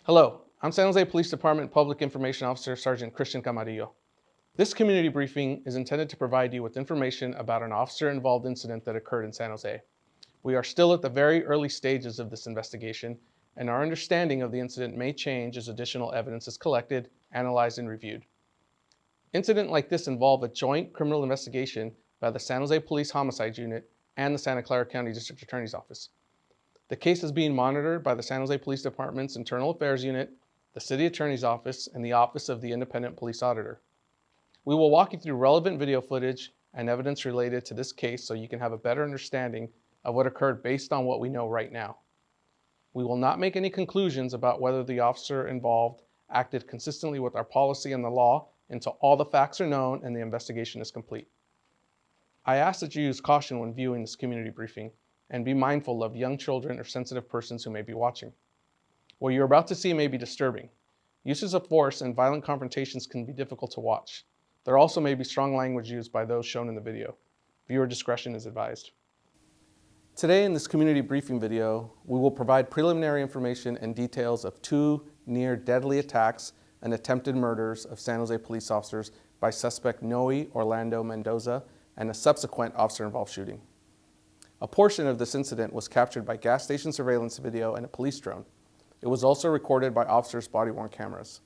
Hello, I'm San Jose Police Department Public Information Officer Sergeant Christian Camarillo. This community briefing is intended to provide you with information about an officer-involved incident that occurred in San Jose. We are still at the very early stages of this investigation, and our understanding of the incident may change as additional evidence is collected, analyzed, and reviewed. Incidents like this involve a joint criminal investigation by the San Jose Police Homicide Unit and the Santa Clara County District Attorney's Office. The case is being monitored by the San Jose Police Department's Internal Affairs Unit, the City Attorney's Office, and the Office of the Independent Police Auditor. We will walk you through relevant video footage and evidence related to this case so you can have a better understanding of what occurred based on what we know right now. We will not make any conclusions about whether the officer involved acted consistently with our policy and the law until all the facts are known and the investigation is complete. I ask that you use caution when viewing this community briefing and be mindful of young children or sensitive persons who may be watching. What you're about to see may be disturbing. Uses of force and violent confrontations can be difficult to watch. There also may be strong language used by those shown in the video. Viewer discretion is advised. Today in this community briefing video, we will provide preliminary information and details of two near deadly attacks and attempted murders of San Jose police officers by suspect Noe Orlando Mendoza and a subsequent officer-involved shooting. A portion of this incident was captured by gas station surveillance video and a police drone. It was also recorded by officers' body-worn cameras.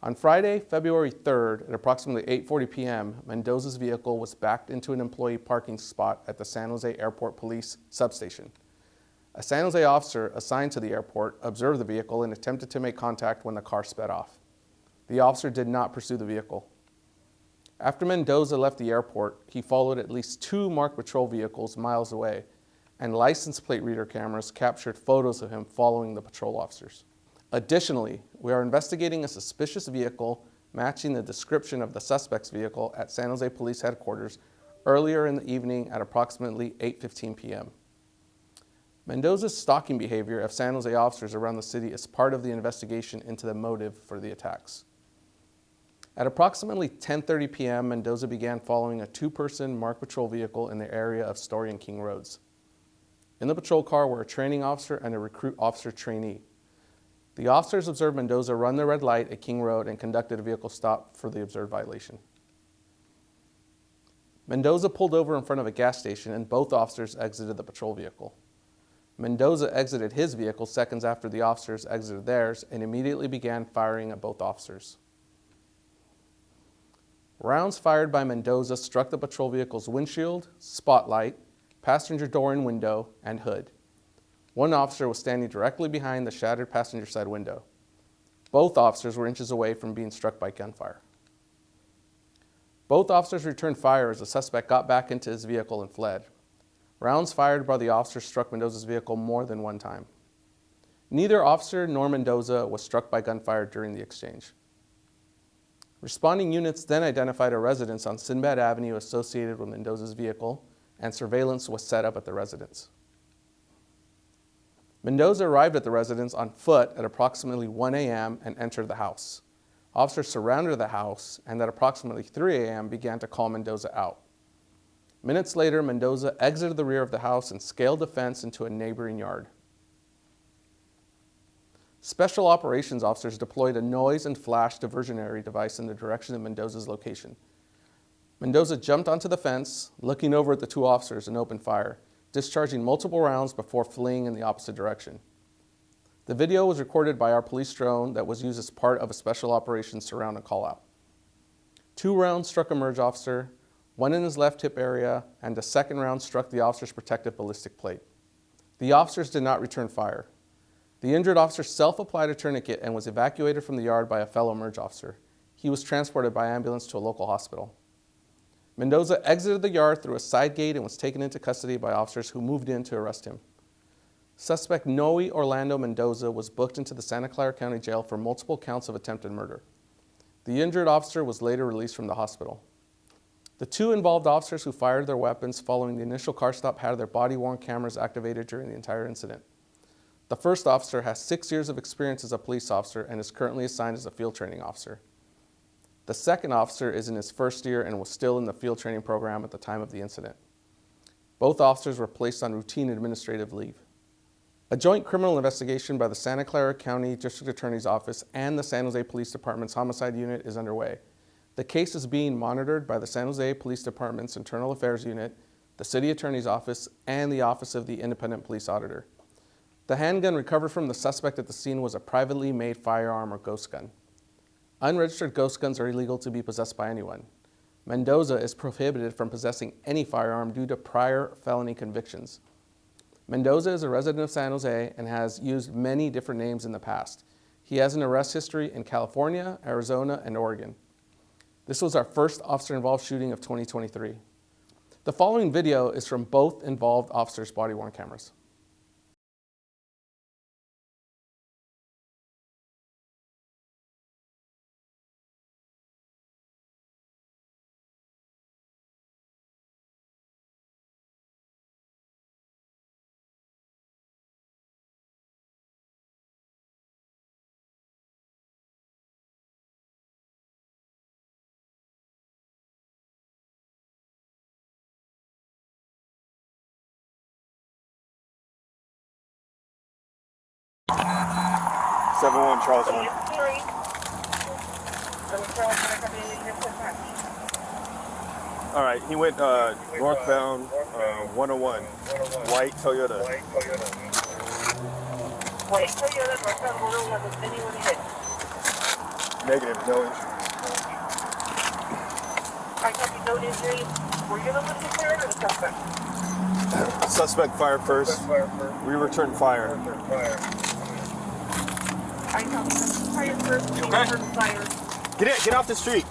On Friday, February 3rd at approximately 8:40 p.m., Mendoza's vehicle was backed into an employee parking spot at the San Jose Airport Police substation. A San Jose officer assigned to the airport observed the vehicle and attempted to make contact when the car sped off. The officer did not pursue the vehicle. After Mendoza left the airport, he followed at least two marked patrol vehicles miles away, and license plate reader cameras captured photos of him following the patrol officers. Additionally, we are investigating a suspicious vehicle matching the description of the suspect's vehicle at San Jose Police Headquarters earlier in the evening at approximately 8:15 p.m. Mendoza's stalking behavior of San Jose officers around the city is part of the investigation into the motive for the attacks. At approximately 10:30 p.m., Mendoza began following a two-person marked patrol vehicle in the area of Story and King Roads. In the patrol car were a training officer and a recruit officer trainee. The officers observed Mendoza run the red light at King Road and conducted a vehicle stop for the observed violation. Mendoza pulled over in front of a gas station and both officers exited the patrol vehicle. Mendoza exited his vehicle seconds after the officers exited theirs and immediately began firing at both officers. Rounds fired by Mendoza struck the patrol vehicle's windshield, spotlight, passenger door and window, and hood. One officer was standing directly behind the shattered passenger side window. Both officers were inches away from being struck by gunfire. Both officers returned fire as the suspect got back into his vehicle and fled. Rounds fired by the officers struck Mendoza's vehicle more than one time. Neither officer nor Mendoza was struck by gunfire during the exchange. Responding units then identified a residence on Sinbad Avenue associated with Mendoza's vehicle, and surveillance was set up at the residence. Mendoza arrived at the residence on foot at approximately 1 a.m. and entered the house. Officers surrounded the house and at approximately 3 a.m. began to call Mendoza out. Minutes later, Mendoza exited the rear of the house and scaled the fence into a neighboring yard. Special operations officers deployed a noise and flash diversionary device in the direction of Mendoza's location. Mendoza jumped onto the fence, looking over at the two officers and opened fire, discharging multiple rounds before fleeing in the opposite direction. The video was recorded by our police drone that was used as part of a special operations surround and call out. Two rounds struck a merge officer, one in his left hip area, and a second round struck the officer's protective ballistic plate. The officers did not return fire. The injured officer self-applied a tourniquet and was evacuated from the yard by a fellow merge officer. He was transported by ambulance to a local hospital. Mendoza exited the yard through a side gate and was taken into custody by officers who moved in to arrest him. Suspect Noe Orlando Mendoza was booked into the Santa Clara County Jail for multiple counts of attempted murder. The injured officer was later released from the hospital. The two involved officers who fired their weapons following the initial car stop had their body-worn cameras activated during the entire incident. The first officer has 6 years of experience as a police officer and is currently assigned as a field training officer. The second officer is in his first year and was still in the field training program at the time of the incident. Both officers were placed on routine administrative leave. A joint criminal investigation by the Santa Clara County District Attorney's Office and the San Jose Police Department's Homicide Unit is underway. The case is being monitored by the San Jose Police Department's Internal Affairs Unit, the City Attorney's Office, and the Office of the Independent Police Auditor. The handgun recovered from the suspect at the scene was a privately made firearm or ghost gun. Unregistered ghost guns are illegal to be possessed by anyone. Mendoza is prohibited from possessing any firearm due to prior felony convictions. Mendoza is a resident of San Jose and has used many different names in the past. He has an arrest history in California, Arizona, and Oregon. This was our first officer-involved shooting of 2023. The following video is from both involved officers' body-worn cameras. Seven-one Charles 1. All right, he went northbound 101, white Toyota. White Toyota, northbound 101, was anyone hit? Negative, no injuries. I copy, no injuries. Were you the one who fired or the suspect? Suspect fired first. We returned fire. I copy, fire first. You okay? Fire. Get off the street.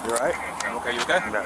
You alright? I'm okay, you okay? No.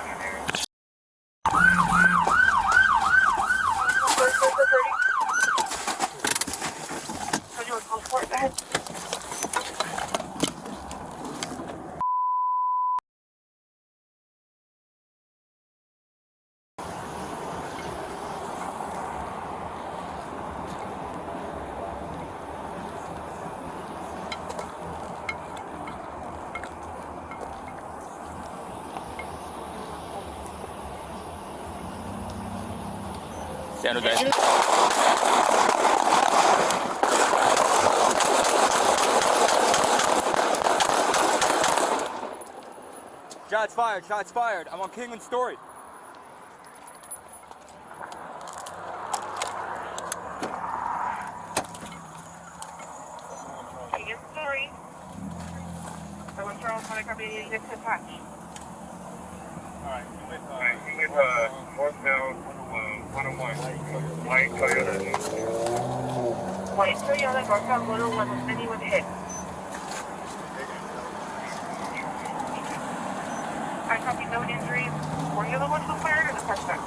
San Jose. Shots fired, shots fired. I'm on Kingman Story. Kingman Story. I want Charles 1, I copy, you get to touch. Alright, he went northbound 101, white Toyota. White Toyota, northbound 101, was anyone hit? I copy, no injuries. Were you the one who fired or the suspect?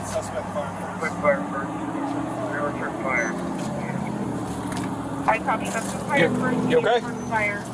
Suspect fired first. We returned fire. I copy, suspect fired first. You okay? Fire.